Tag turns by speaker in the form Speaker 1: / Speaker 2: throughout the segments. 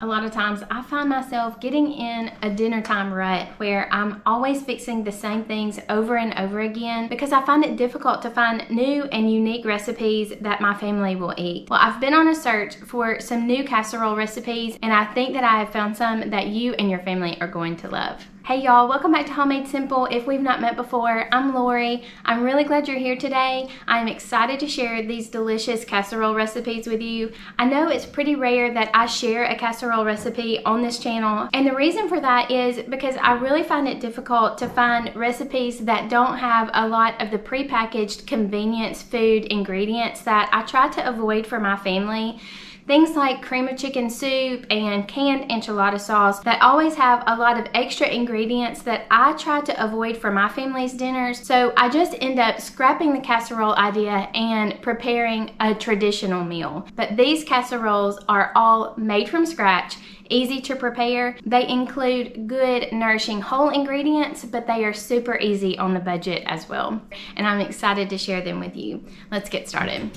Speaker 1: A lot of times I find myself getting in a dinner time rut where I'm always fixing the same things over and over again because I find it difficult to find new and unique recipes that my family will eat. Well, I've been on a search for some new casserole recipes, and I think that I have found some that you and your family are going to love. Hey y'all, welcome back to Homemade Simple. If we've not met before, I'm Lori. I'm really glad you're here today. I'm excited to share these delicious casserole recipes with you. I know it's pretty rare that I share a casserole recipe on this channel, and the reason for that is because I really find it difficult to find recipes that don't have a lot of the prepackaged convenience food ingredients that I try to avoid for my family. Things like cream of chicken soup and canned enchilada sauce that always have a lot of extra ingredients that I try to avoid for my family's dinners. So I just end up scrapping the casserole idea and preparing a traditional meal. But these casseroles are all made from scratch, easy to prepare. They include good, nourishing whole ingredients, but they are super easy on the budget as well. And I'm excited to share them with you. Let's get started.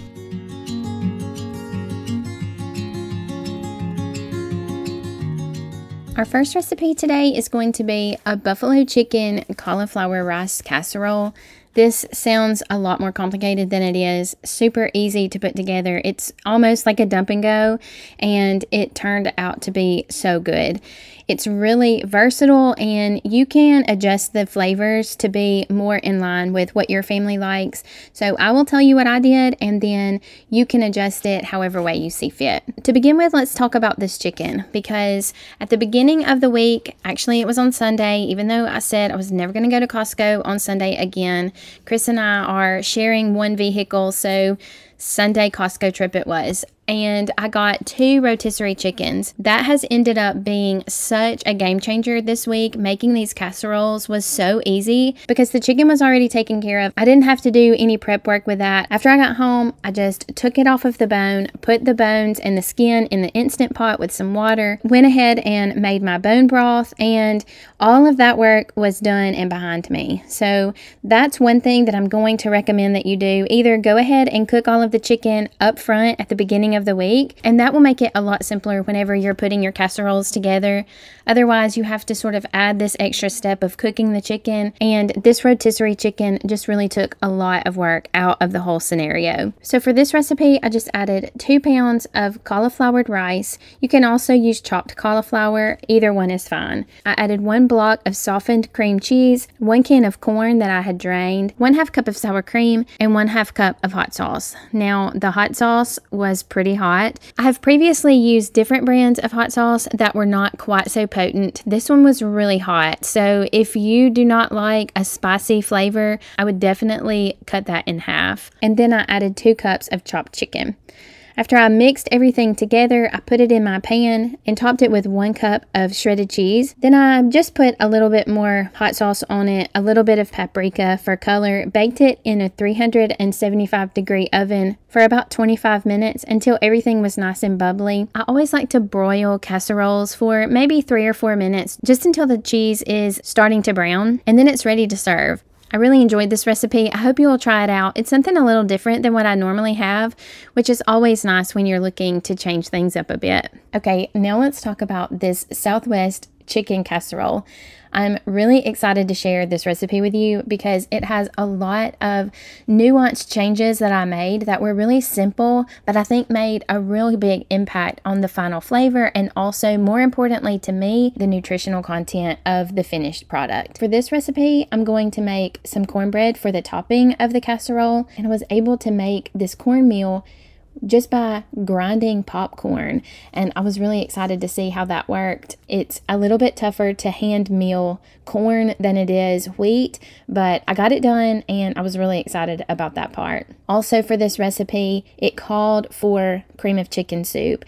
Speaker 1: Our first recipe today is going to be a buffalo chicken cauliflower rice casserole. This sounds a lot more complicated than it is. Super easy to put together. It's almost like a dump and go, and it turned out to be so good. It's really versatile, and you can adjust the flavors to be more in line with what your family likes. So I will tell you what I did, and then you can adjust it however way you see fit. To begin with, let's talk about this chicken, because at the beginning of the week, actually it was on Sunday, even though I said I was never going to go to Costco on Sunday again, Chris and I are sharing one vehicle, so Sunday Costco trip it was. And I got 2 rotisserie chickens. That has ended up being such a game changer this week. Making these casseroles was so easy because the chicken was already taken care of. I didn't have to do any prep work with that. After I got home, I just took it off of the bone, put the bones and the skin in the Instant Pot with some water, went ahead and made my bone broth, and all of that work was done and behind me. So that's one thing that I'm going to recommend that you do. Either go ahead and cook all of the chicken up front at the beginning of the week, and that will make it a lot simpler whenever you're putting your casseroles together. Otherwise, you have to sort of add this extra step of cooking the chicken, and this rotisserie chicken just really took a lot of work out of the whole scenario. So for this recipe, I just added 2 pounds of cauliflowered rice. You can also use chopped cauliflower. Either one is fine. I added 1 block of softened cream cheese, 1 can of corn that I had drained, 1/2 cup of sour cream, and 1/2 cup of hot sauce. Now, the hot sauce was pretty hot. I have previously used different brands of hot sauce that were not quite so potent. This one was really hot, so if you do not like a spicy flavor, I would definitely cut that in half. And then I added 2 cups of chopped chicken. After I mixed everything together, I put it in my pan and topped it with 1 cup of shredded cheese. Then I just put a little bit more hot sauce on it, a little bit of paprika for color, baked it in a 375-degree oven for about 25 minutes until everything was nice and bubbly. I always like to broil casseroles for maybe 3 or 4 minutes, just until the cheese is starting to brown, and then it's ready to serve. I really enjoyed this recipe. I hope you will try it out. It's something a little different than what I normally have, which is always nice when you're looking to change things up a bit. Okay, now let's talk about this Southwest chicken casserole. I'm really excited to share this recipe with you because it has a lot of nuanced changes that I made that were really simple, but I think made a really big impact on the final flavor, and also, more importantly to me, the nutritional content of the finished product. For this recipe, I'm going to make some cornbread for the topping of the casserole, and I was able to make this cornmeal just by grinding popcorn, and I was really excited to see how that worked. It's a little bit tougher to hand mill corn than it is wheat, but I got it done and I was really excited about that part. Also, for this recipe, it called for cream of chicken soup.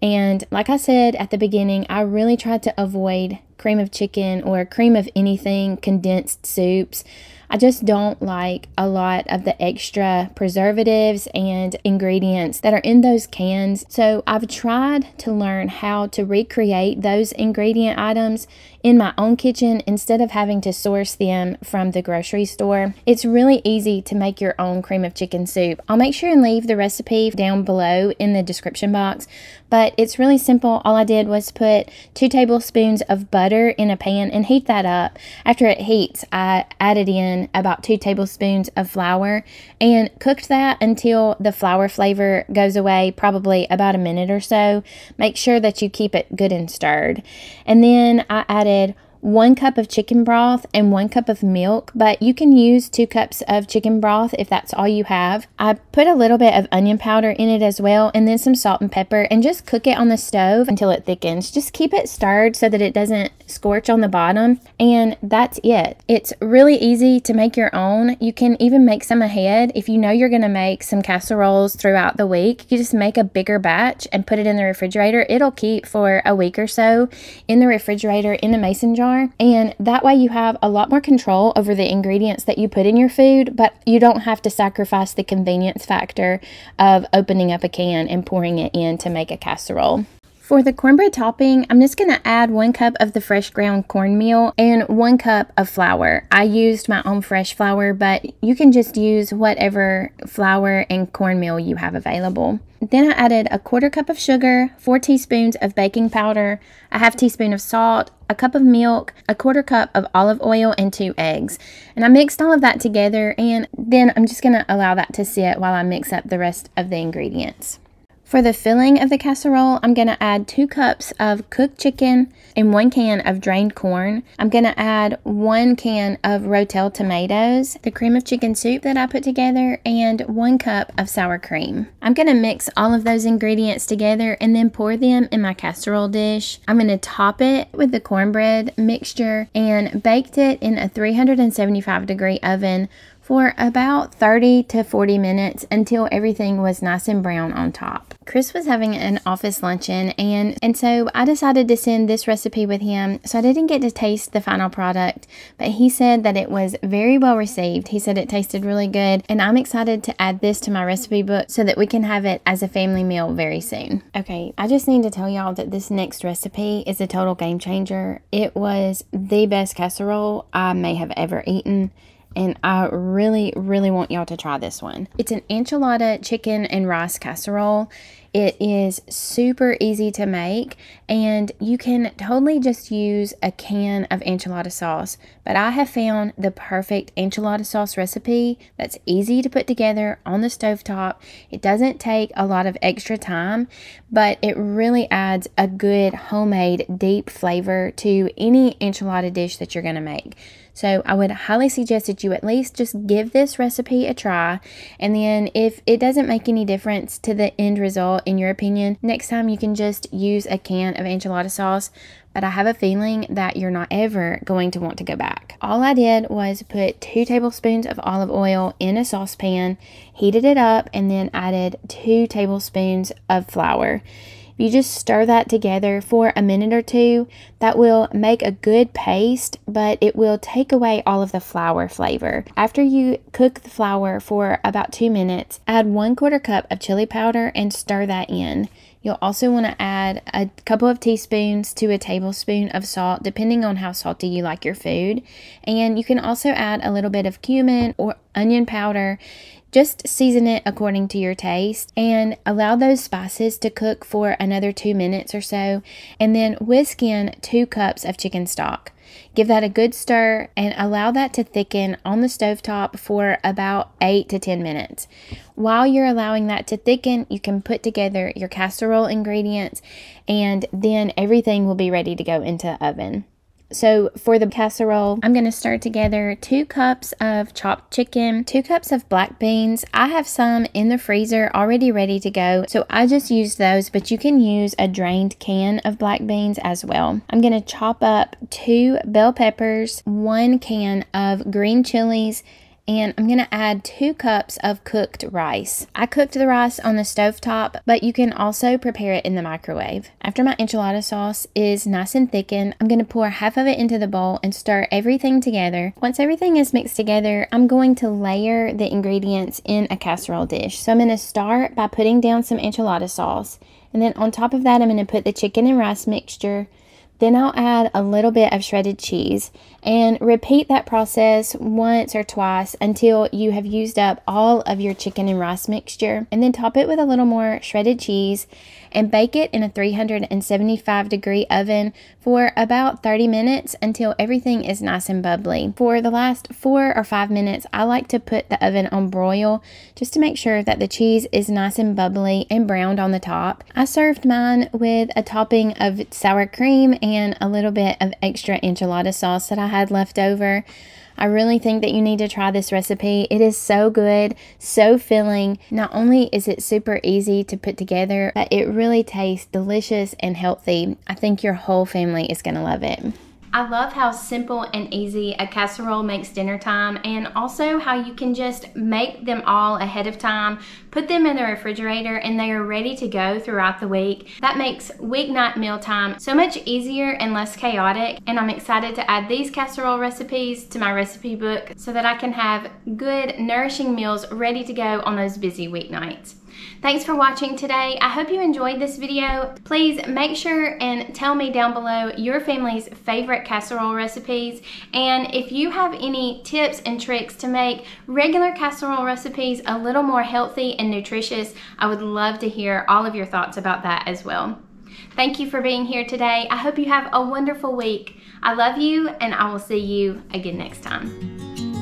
Speaker 1: And like I said at the beginning, I really tried to avoid cream of chicken or cream of anything, condensed soups. I just don't like a lot of the extra preservatives and ingredients that are in those cans. So I've tried to learn how to recreate those ingredient items in my own kitchen instead of having to source them from the grocery store. It's really easy to make your own cream of chicken soup. I'll make sure and leave the recipe down below in the description box, but it's really simple. All I did was put 2 tablespoons of butter in a pan and heat that up. After it heats, I added in about 2 tablespoons of flour and cooked that until the flour flavor goes away, probably about a minute or so. Make sure that you keep it good and stirred. And then I added 1 cup of chicken broth and 1 cup of milk, but you can use 2 cups of chicken broth if that's all you have. I put a little bit of onion powder in it as well, and then some salt and pepper, and just cook it on the stove until it thickens. Just keep it stirred so that it doesn't scorch on the bottom, and that's it. It's really easy to make your own. You can even make some ahead. If you know you're going to make some casseroles throughout the week, you just make a bigger batch and put it in the refrigerator. It'll keep for a week or so in the refrigerator in a mason jar. And that way you have a lot more control over the ingredients that you put in your food, but you don't have to sacrifice the convenience factor of opening up a can and pouring it in to make a casserole. For the cornbread topping, I'm just going to add 1 cup of the fresh ground cornmeal and 1 cup of flour. I used my own fresh flour, but you can just use whatever flour and cornmeal you have available. Then I added a 1/4 cup of sugar, 4 teaspoons of baking powder, a 1/2 teaspoon of salt, a cup of milk, a 1/4 cup of olive oil, and 2 eggs. And I mixed all of that together, and then I'm just going to allow that to sit while I mix up the rest of the ingredients. For the filling of the casserole, I'm going to add 2 cups of cooked chicken and 1 can of drained corn. I'm going to add 1 can of Rotel tomatoes, the cream of chicken soup that I put together, and 1 cup of sour cream. I'm going to mix all of those ingredients together and then pour them in my casserole dish. I'm going to top it with the cornbread mixture and baked it in a 375-degree oven for about 30 to 40 minutes until everything was nice and brown on top. Chris was having an office luncheon, and so I decided to send this recipe with him, so I didn't get to taste the final product, but he said that it was very well received. He said it tasted really good, and I'm excited to add this to my recipe book so that we can have it as a family meal very soon. Okay, I just need to tell y'all that this next recipe is a total game changer. It was the best casserole I may have ever eaten, and I really want y'all to try this one. It's an enchilada chicken and rice casserole. It is super easy to make, and you can totally just use a can of enchilada sauce. But I have found the perfect enchilada sauce recipe that's easy to put together on the stovetop. It doesn't take a lot of extra time, but it really adds a good homemade deep flavor to any enchilada dish that you're going to make. So I would highly suggest that you at least just give this recipe a try, and then if it doesn't make any difference to the end result in your opinion, next time you can just use a can of enchilada sauce. But I have a feeling that you're not ever going to want to go back. All I did was put 2 tablespoons of olive oil in a saucepan, heated it up, and then added 2 tablespoons of flour. You just stir that together for a minute or two. That will make a good paste, but it will take away all of the flour flavor. After you cook the flour for about 2 minutes, add 1/4 cup of chili powder and stir that in. You'll also want to add a couple of teaspoons to a tablespoon of salt, depending on how salty you like your food. And you can also add a little bit of cumin or onion powder. Just season it according to your taste and allow those spices to cook for another 2 minutes or so, and then whisk in 2 cups of chicken stock. Give that a good stir and allow that to thicken on the stovetop for about 8 to 10 minutes. While you're allowing that to thicken, you can put together your casserole ingredients, and then everything will be ready to go into the oven. So for the casserole, I'm going to stir together 2 cups of chopped chicken, 2 cups of black beans. I have some in the freezer already ready to go, so I just used those, but you can use a drained can of black beans as well. I'm going to chop up 2 bell peppers, 1 can of green chilies, and I'm gonna add 2 cups of cooked rice. I cooked the rice on the stovetop, but you can also prepare it in the microwave. After my enchilada sauce is nice and thickened, I'm gonna pour half of it into the bowl and stir everything together. Once everything is mixed together, I'm going to layer the ingredients in a casserole dish. So I'm gonna start by putting down some enchilada sauce, and then on top of that, I'm gonna put the chicken and rice mixture. Then I'll add a little bit of shredded cheese and repeat that process once or twice until you have used up all of your chicken and rice mixture. And then top it with a little more shredded cheese and bake it in a 375-degree oven for about 30 minutes until everything is nice and bubbly. For the last 4 or 5 minutes, I like to put the oven on broil just to make sure that the cheese is nice and bubbly and browned on the top. I served mine with a topping of sour cream and a little bit of extra enchilada sauce that I had left over. I really think that you need to try this recipe. It is so good, so filling. Not only is it super easy to put together, but it really tastes delicious and healthy. I think your whole family is going to love it. I love how simple and easy a casserole makes dinner time, and also how you can just make them all ahead of time, put them in the refrigerator, and they are ready to go throughout the week. That makes weeknight mealtime so much easier and less chaotic, and I'm excited to add these casserole recipes to my recipe book so that I can have good, nourishing meals ready to go on those busy weeknights. Thanks for watching today. I hope you enjoyed this video. Please make sure and tell me down below your family's favorite casserole recipes, and if you have any tips and tricks to make regular casserole recipes a little more healthy and nutritious, I would love to hear all of your thoughts about that as well. Thank you for being here today. I hope you have a wonderful week. I love you, and I will see you again next time.